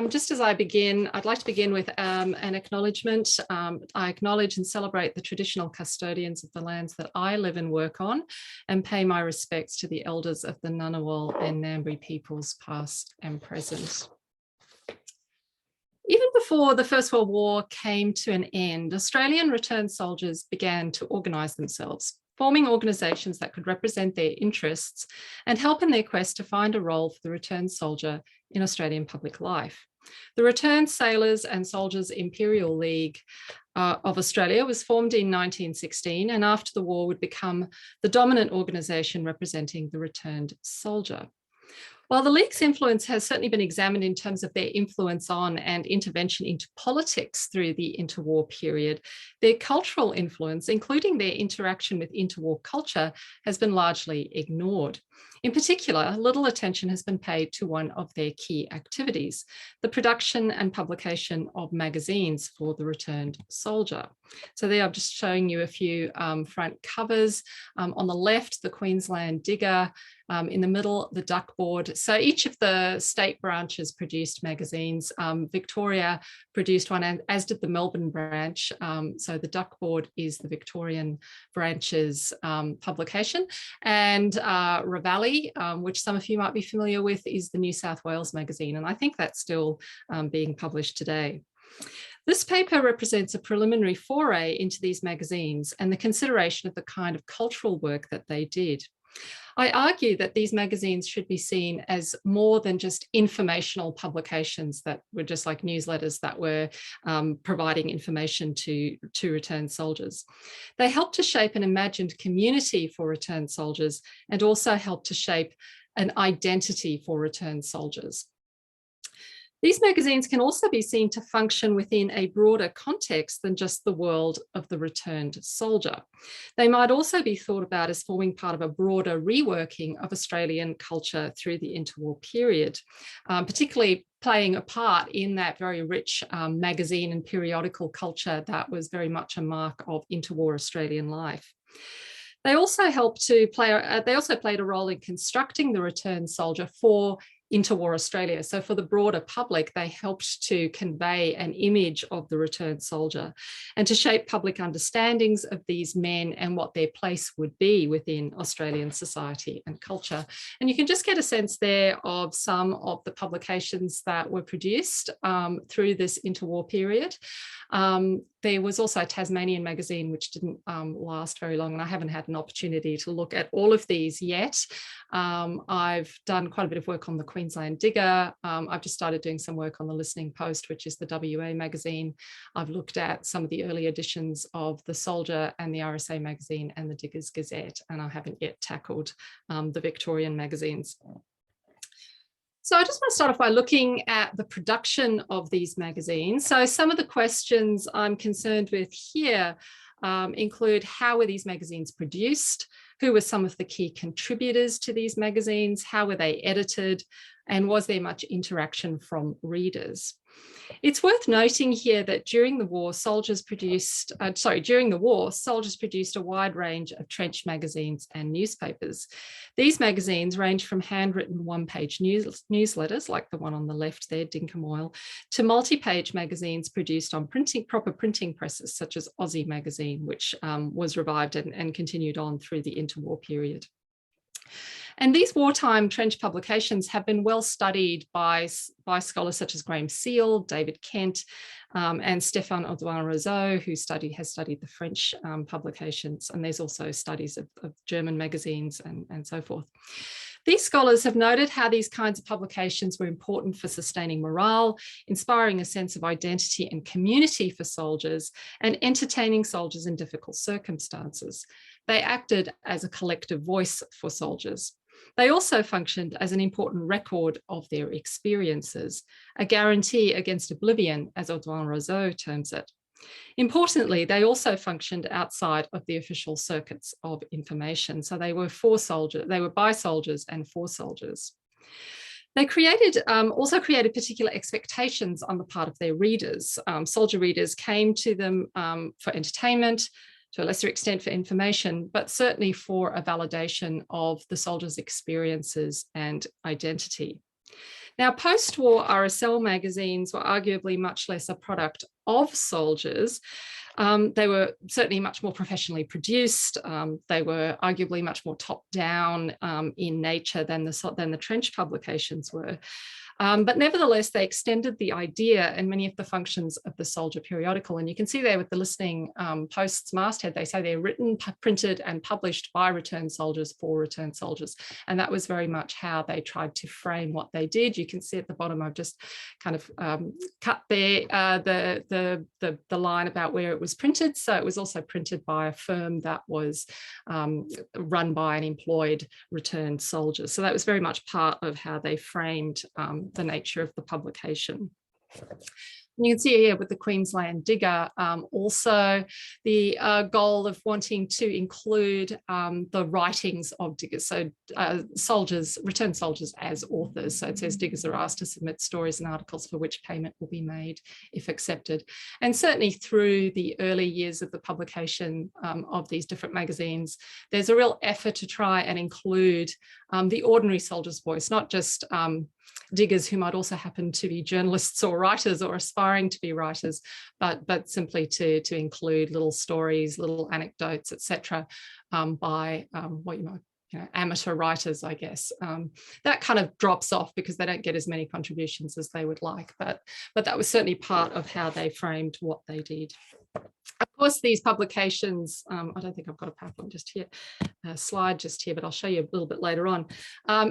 just as I begin, I'd like to begin with an acknowledgement. I acknowledge and celebrate the traditional custodians of the lands that I live and work on, and pay my respects to the elders of the Ngunnawal and Ngambri peoples, past and present. Even before the First World War came to an end, Australian returned soldiers began to organise themselves, forming organisations that could represent their interests and help in their quest to find a role for the returned soldier in Australian public life. The Returned Sailors and Soldiers Imperial League of Australia was formed in 1916, and after the war would become the dominant organisation representing the returned soldier. While the League's influence has certainly been examined in terms of their influence on and intervention into politics through the interwar period, their cultural influence, including their interaction with interwar culture, has been largely ignored. In particular, little attention has been paid to one of their key activities, the production and publication of magazines for the returned soldier. So there I'm just showing you a few front covers. On the left, the Queensland Digger, in the middle, the Duck Board. So each of the state branches produced magazines. Victoria produced one, as did the Melbourne branch. So the Duck Board is the Victorian branch's publication. And Reveille, which some of you might be familiar with, is the New South Wales magazine. And I think that's still being published today. This paper represents a preliminary foray into these magazines and the consideration of the kind of cultural work that they did. I argue that these magazines should be seen as more than just informational publications that were just like newsletters that were providing information to returned soldiers. They helped to shape an imagined community for returned soldiers and also helped to shape an identity for returned soldiers. These magazines can also be seen to function within a broader context than just the world of the returned soldier. They might also be thought about as forming part of a broader reworking of Australian culture through the interwar period, particularly playing a part in that very rich magazine and periodical culture that was very much a mark of interwar Australian life. They also helped to play, they also played a role in constructing the returned soldier for interwar Australia. So for the broader public, they helped to convey an image of the returned soldier and to shape public understandings of these men and what their place would be within Australian society and culture. And you can just get a sense there of some of the publications that were produced through this interwar period. There was also a Tasmanian Magazine, which didn't last very long, and I haven't had an opportunity to look at all of these yet. I've done quite a bit of work on the Queensland Digger. I've just started doing some work on the Listening Post, which is the WA magazine. I've looked at some of the early editions of the Soldier and the RSA magazine and the Diggers Gazette, and I haven't yet tackled the Victorian magazines. So I just want to start off by looking at the production of these magazines. So some of the questions I'm concerned with here include: how were these magazines produced? Who were some of the key contributors to these magazines? How were they edited? And was there much interaction from readers? It's worth noting here that during the war, soldiers produced a wide range of trench magazines and newspapers. These magazines range from handwritten one-page newsletters, like the one on the left there, Dinkum Oil, to multi-page magazines produced on proper printing presses, such as Aussie Magazine, which was revived and continued on through the interwar period. And these wartime trench publications have been well studied by scholars such as Graham Seal, David Kent, and Stéphane Audouin-Rousseau, who has studied the French publications. And there's also studies of German magazines and so forth. These scholars have noted how these kinds of publications were important for sustaining morale, inspiring a sense of identity and community for soldiers, and entertaining soldiers in difficult circumstances. They acted as a collective voice for soldiers. They also functioned as an important record of their experiences, a guarantee against oblivion, as Audouin-Rousseau terms it. Importantly, they also functioned outside of the official circuits of information. So they were by soldiers and for soldiers. They also created particular expectations on the part of their readers. Soldier readers came to them for entertainment, to a lesser extent for information, but certainly for a validation of the soldiers' experiences and identity. Now, post-war RSL magazines were arguably much less a product of soldiers. They were certainly much more professionally produced. They were arguably much more top-down in nature than the trench publications were. But nevertheless, they extended the idea and many of the functions of the soldier periodical. And you can see there with the listening posts masthead, they say they're written, printed and published by returned soldiers for returned soldiers. And that was very much how they tried to frame what they did. You can see at the bottom, I've just kind of cut there the line about where it was printed. So it was also printed by a firm that was run by and employed returned soldiers. So that was very much part of how they framed the nature of the publication. And you can see here with the Queensland Digger also the goal of wanting to include the writings of diggers, so returned soldiers as authors. So it says diggers are asked to submit stories and articles for which payment will be made if accepted. And certainly through the early years of the publication of these different magazines, there's a real effort to try and include the ordinary soldier's voice, not just diggers who might also happen to be journalists or writers or aspiring to be writers, but simply to include little stories, little anecdotes, etc., by what you might, amateur writers, I guess. That kind of drops off because they don't get as many contributions as they would like, but that was certainly part of how they framed what they did. Of course, these publications, I don't think I've got a PowerPoint just here, a slide just here, but I'll show you a little bit later on,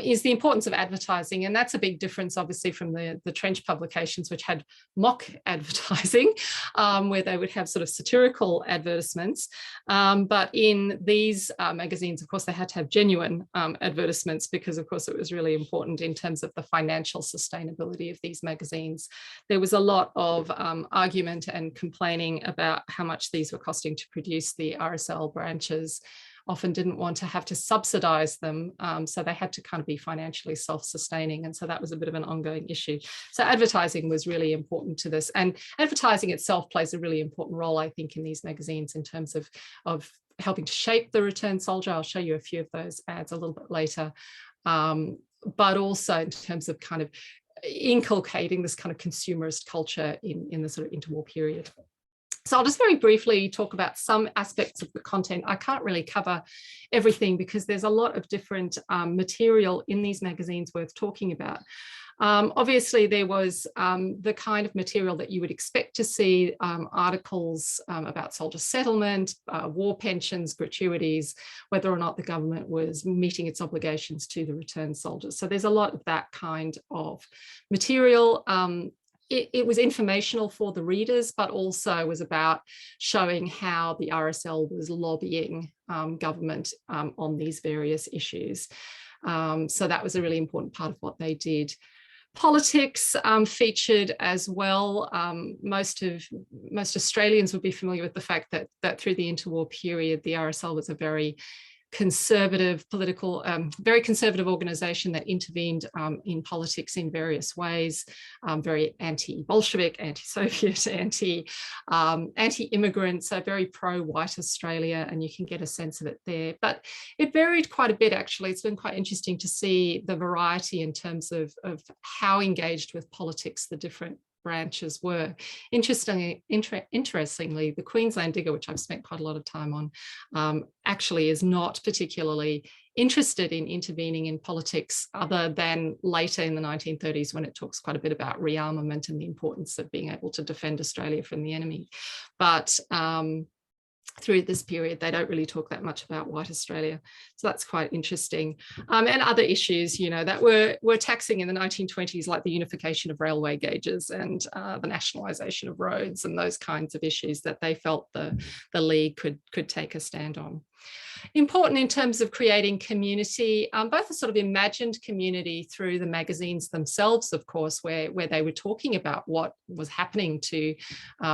is the importance of advertising. And that's a big difference, obviously, from the trench publications, which had mock advertising, where they would have sort of satirical advertisements. But in these magazines, of course, they had to have genuine advertisements because, of course, it was really important in terms of the financial sustainability of these magazines. There was a lot of argument and complaining about how much these were costing to produce. The RSL branches often didn't want to have to subsidize them, so they had to kind of be financially self-sustaining, and so that was a bit of an ongoing issue. So advertising was really important to this, and advertising itself plays a really important role, I think, in these magazines in terms of helping to shape the returned soldier. I'll show you a few of those ads a little bit later, but also in terms of kind of inculcating this kind of consumerist culture in the sort of interwar period. So I'll just very briefly talk about some aspects of the content. I can't really cover everything because there's a lot of different material in these magazines worth talking about. Obviously, there was the kind of material that you would expect to see, articles about soldier settlement, war pensions, gratuities, whether or not the government was meeting its obligations to the returned soldiers. So there's a lot of that kind of material. It was informational for the readers, but also was about showing how the RSL was lobbying government on these various issues. So that was a really important part of what they did. Politics featured as well. Most Australians would be familiar with the fact that through the interwar period, the RSL was a very conservative political, very conservative organisation that intervened in politics in various ways, very anti-Bolshevik, anti-Soviet, anti-immigrant, so very pro-white Australia, and you can get a sense of it there. But it varied quite a bit, actually. It's been quite interesting to see the variety in terms of how engaged with politics the different branches were. Interestingly, the Queensland Digger, which I've spent quite a lot of time on, actually is not particularly interested in intervening in politics other than later in the 1930s when it talks quite a bit about rearmament and the importance of being able to defend Australia from the enemy. But through this period, they don't really talk that much about white Australia. So that's quite interesting. And other issues, that were taxing in the 1920s, like the unification of railway gauges and the nationalisation of roads and those kinds of issues that they felt the League could take a stand on. Important in terms of creating community, both a sort of imagined community through the magazines themselves, of course, where they were talking about what was happening to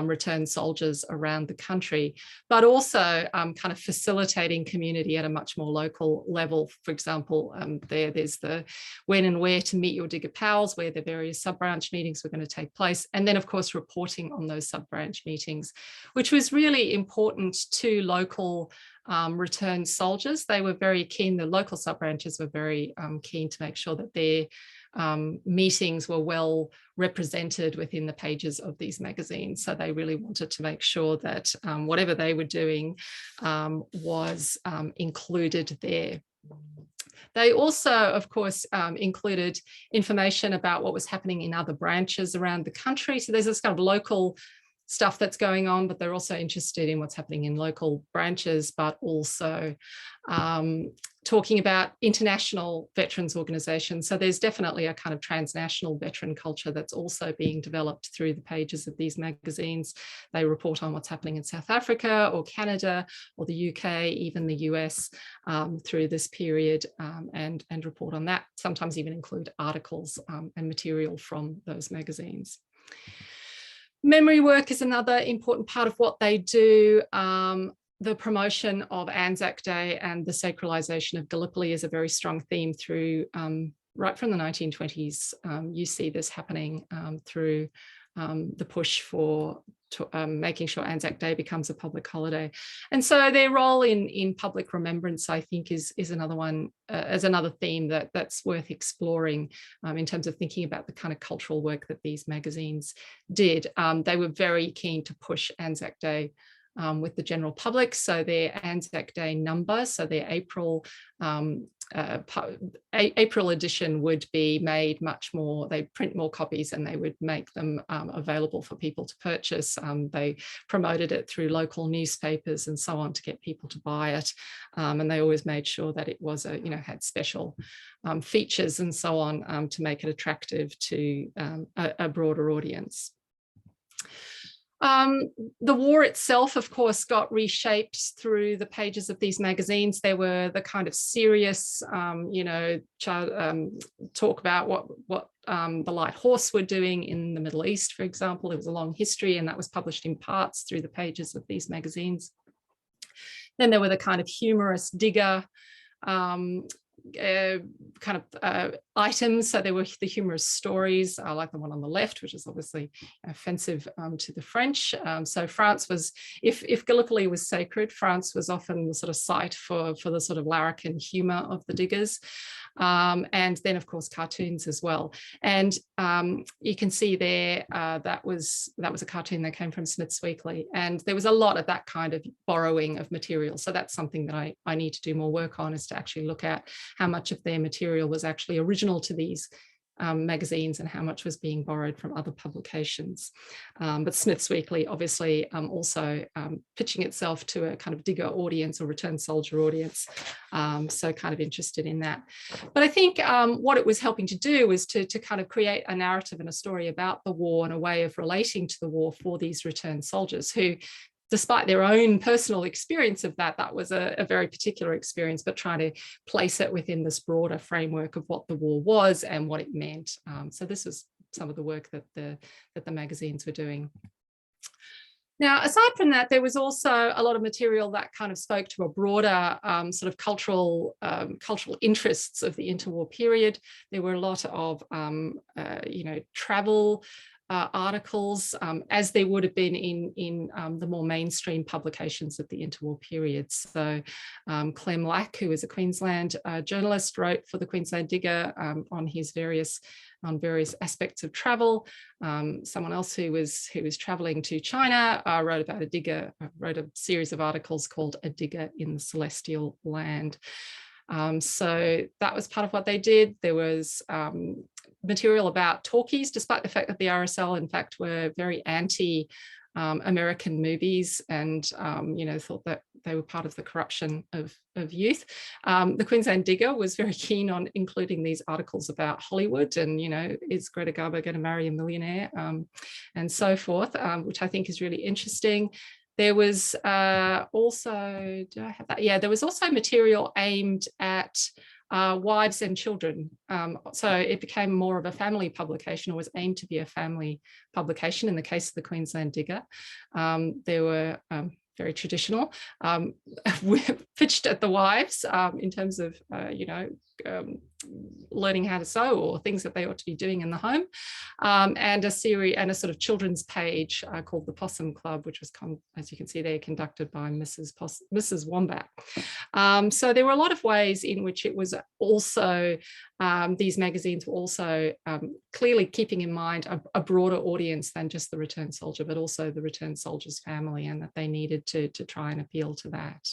returned soldiers around the country, but also kind of facilitating community at a much more local level. For example, there's the when and where to meet your digger pals, where the various sub-branch meetings were going to take place, and then, of course, reporting on those sub-branch meetings, which was really important to local returned soldiers. They were very keen, the local sub-branches were very keen to make sure that their meetings were well represented within the pages of these magazines. So they really wanted to make sure that whatever they were doing was included there. They also, of course, included information about what was happening in other branches around the country. So there's this kind of local stuff that's going on, but they're also interested in what's happening in local branches, but also talking about international veterans organizations. So there's definitely a kind of transnational veteran culture that's also being developed through the pages of these magazines. They report on what's happening in South Africa or Canada or the UK, even the US through this period, and report on that, sometimes even include articles and material from those magazines. Memory work is another important part of what they do. The promotion of Anzac Day and the sacralization of Gallipoli is a very strong theme through right from the 1920s. You see this happening through the push for making sure Anzac Day becomes a public holiday. And so their role in public remembrance, I think, is another one, as another theme that's worth exploring in terms of thinking about the kind of cultural work that these magazines did. They were very keen to push Anzac Day with the general public. So their Anzac Day number, so their April edition would be made much more, they print more copies and they would make them available for people to purchase. They promoted it through local newspapers and so on to get people to buy it. And they always made sure that it was had special features and so on to make it attractive to a broader audience. The war itself, of course, got reshaped through the pages of these magazines. There were the kind of serious, talk about what the Light Horse were doing in the Middle East, for example. There was a long history, and that was published in parts through the pages of these magazines. Then there were the kind of humorous digger items. So there were the humorous stories, like the one on the left, which is obviously offensive to the French. So France was, if Gallipoli was sacred, France was often the sort of site for the sort of larrikin humor of the diggers. And then, of course, cartoons as well. And you can see there that was a cartoon that came from Smith's Weekly, and there was a lot of that kind of borrowing of material. So that's something that I need to do more work on, is to actually look at how much of their material was actually original to these magazines and how much was being borrowed from other publications. But Smith's Weekly obviously also pitching itself to a kind of digger audience or returned soldier audience, so kind of interested in that. But I think what it was helping to do was to kind of create a narrative and a story about the war and a way of relating to the war for these returned soldiers who, despite their own personal experience of that was a very particular experience, but trying to place it within this broader framework of what the war was and what it meant. So this was some of the work that the magazines were doing. Now, aside from that, there was also a lot of material that kind of spoke to a broader sort of cultural interests of the interwar period. There were a lot of, travel articles, as there would have been in the more mainstream publications of the interwar period. So Clem Lack, who was a Queensland journalist, wrote for the Queensland Digger on various aspects of travel. Someone else who was traveling to China wrote about a digger, wrote a series of articles called A Digger in the Celestial Land. So that was part of what they did. There was material about talkies, despite the fact that the RSL, in fact, were very anti American movies and, thought that they were part of the corruption of youth. The Queensland Digger was very keen on including these articles about Hollywood and, is Greta Garbo going to marry a millionaire, and so forth, which I think is really interesting. There was also, do I have that? Yeah, there was also material aimed at wives and children. So it became more of a family publication, or was aimed to be a family publication in the case of the Queensland Digger. There were very traditional, pitched at the wives in terms of, learning how to sew or things that they ought to be doing in the home, and a series and a sort of children's page called the Possum Club, which was, as you can see there, conducted by Mrs. Wombat. So there were a lot of ways in which it was also, these magazines were also clearly keeping in mind a broader audience than just the returned soldier, but also the returned soldier's family, and that they needed to try and appeal to that.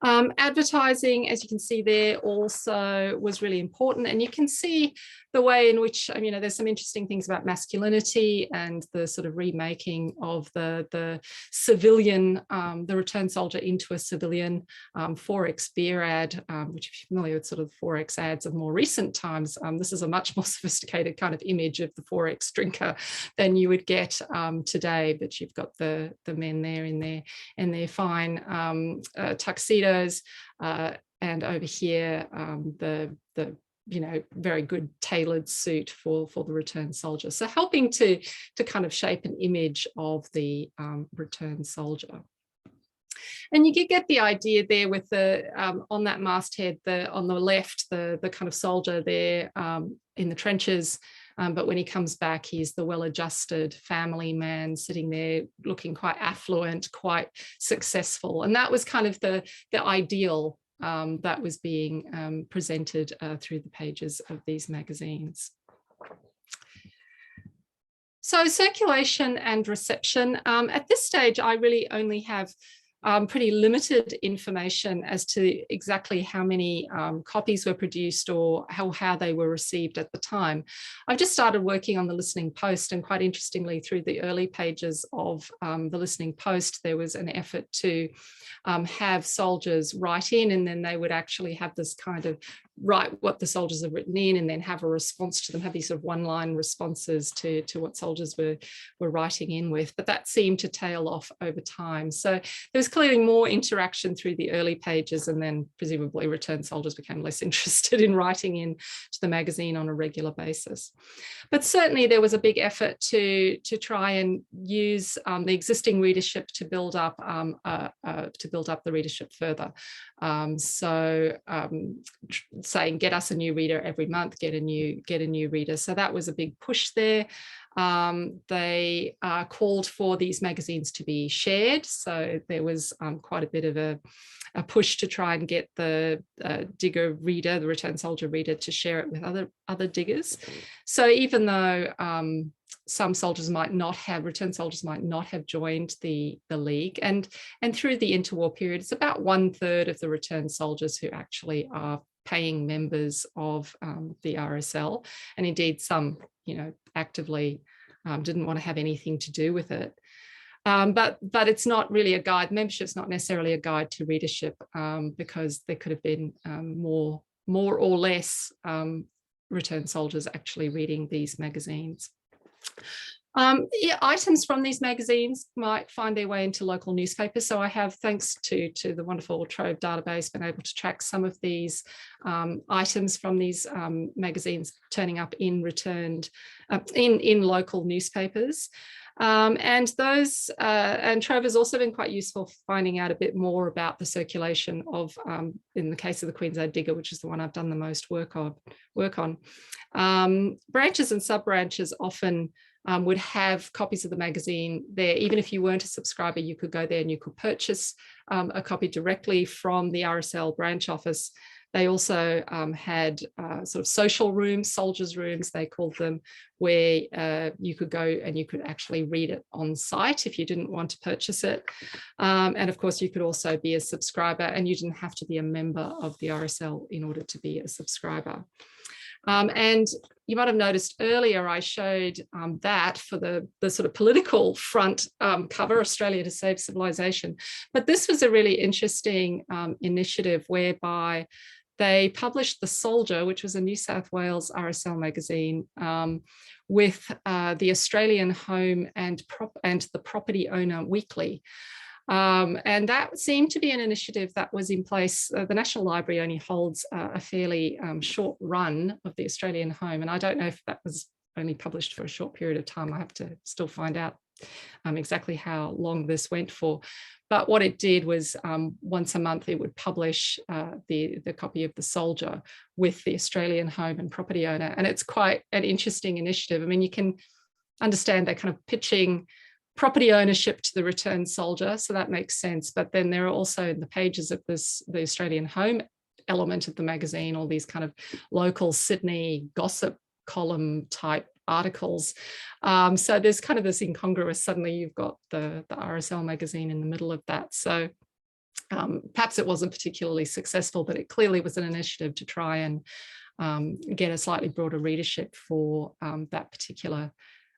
Advertising, as you can see there, also was really important, and you can see the way in which, you know, there's some interesting things about masculinity and the sort of remaking of the civilian, the returned soldier into a civilian. 4X beer ad, which if you're familiar with sort of 4X ads of more recent times, this is a much more sophisticated kind of image of the 4X drinker than you would get today, but you've got the men there in their fine tuxedos, and over here the you know, very good tailored suit for the returned soldier. So helping to kind of shape an image of the returned soldier. And you get the idea there with the, on that masthead, on the left, the kind of soldier there in the trenches. But when he comes back, he's the well-adjusted family man sitting there looking quite affluent, quite successful. And that was kind of the ideal that was being presented through the pages of these magazines. So circulation and reception. At this stage, I really only have pretty limited information as to exactly how many copies were produced or how they were received at the time. I've just started working on the Listening Post, and quite interestingly, through the early pages of the Listening Post, there was an effort to have soldiers write in, and then they would actually have this kind of write what the soldiers have written in and then have a response to them, have these sort of one-line responses to what soldiers were writing in with. But that seemed to tail off over time. So there was clearly more interaction through the early pages, and then presumably returned soldiers became less interested in writing in to the magazine on a regular basis. But certainly there was a big effort to try and use the existing readership to build up the readership further. Saying get us a new reader every month, get a new reader. So that was a big push there. They called for these magazines to be shared. So there was quite a bit of a push to try and get the digger reader, the returned soldier reader, to share it with other diggers. So even though some soldiers might not have, returned soldiers might not have joined the League, and through the interwar period, it's about 1/3 of the returned soldiers who actually are paying members of the RSL, and indeed some, you know, actively didn't want to have anything to do with it. But it's not really a guide. Membership's not necessarily a guide to readership, because there could have been more or less returned soldiers actually reading these magazines. Yeah, items from these magazines might find their way into local newspapers. So I have, thanks to the wonderful Trove database, been able to track some of these items from these magazines turning up in local newspapers. And Trove has also been quite useful for finding out a bit more about the circulation of, in the case of the Queensland Digger, which is the one I've done the most work on. Branches and sub-branches often would have copies of the magazine there. Even if you weren't a subscriber, you could go there and you could purchase a copy directly from the RSL branch office. They also had sort of social rooms, soldiers' rooms, they called them, where you could go and you could actually read it on site if you didn't want to purchase it. And of course, you could also be a subscriber, and you didn't have to be a member of the RSL in order to be a subscriber. And you might have noticed earlier I showed that for the sort of political front cover, Australia to Save Civilization. But this was a really interesting initiative whereby they published The Soldier, which was a New South Wales RSL magazine, with the Australian Home and the Property Owner Weekly. And that seemed to be an initiative that was in place. The National Library only holds a fairly short run of the Australian Home, and I don't know if that was only published for a short period of time. I have to still find out exactly how long this went for. But what it did was once a month it would publish the copy of The Soldier with the Australian home and property owner. And it's quite an interesting initiative. I mean, you can understand they're kind of pitching property ownership to the returned soldier, so that makes sense. But then there are also in the pages of the Australian home element of the magazine, all these kind of local Sydney gossip column type articles. So there's kind of this incongruous, suddenly you've got the RSL magazine in the middle of that. So perhaps it wasn't particularly successful, but it clearly was an initiative to try and get a slightly broader readership for that particular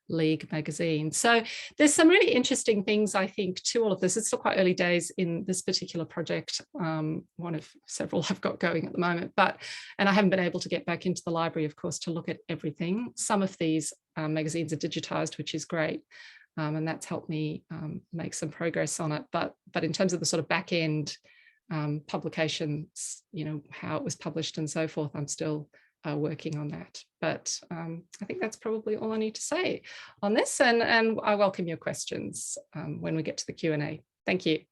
League magazine. So there's some really interesting things, I think, to all of this. It's still quite early days in this particular project, one of several I've got going at the moment, and I haven't been able to get back into the library, of course, to look at everything. Some of these magazines are digitized, which is great, and that's helped me make some progress on it. But in terms of the sort of back end publications, you know, how it was published and so forth, I'm still working on that. But I think that's probably all I need to say on this, and I welcome your questions when we get to the Q&A. Thank you.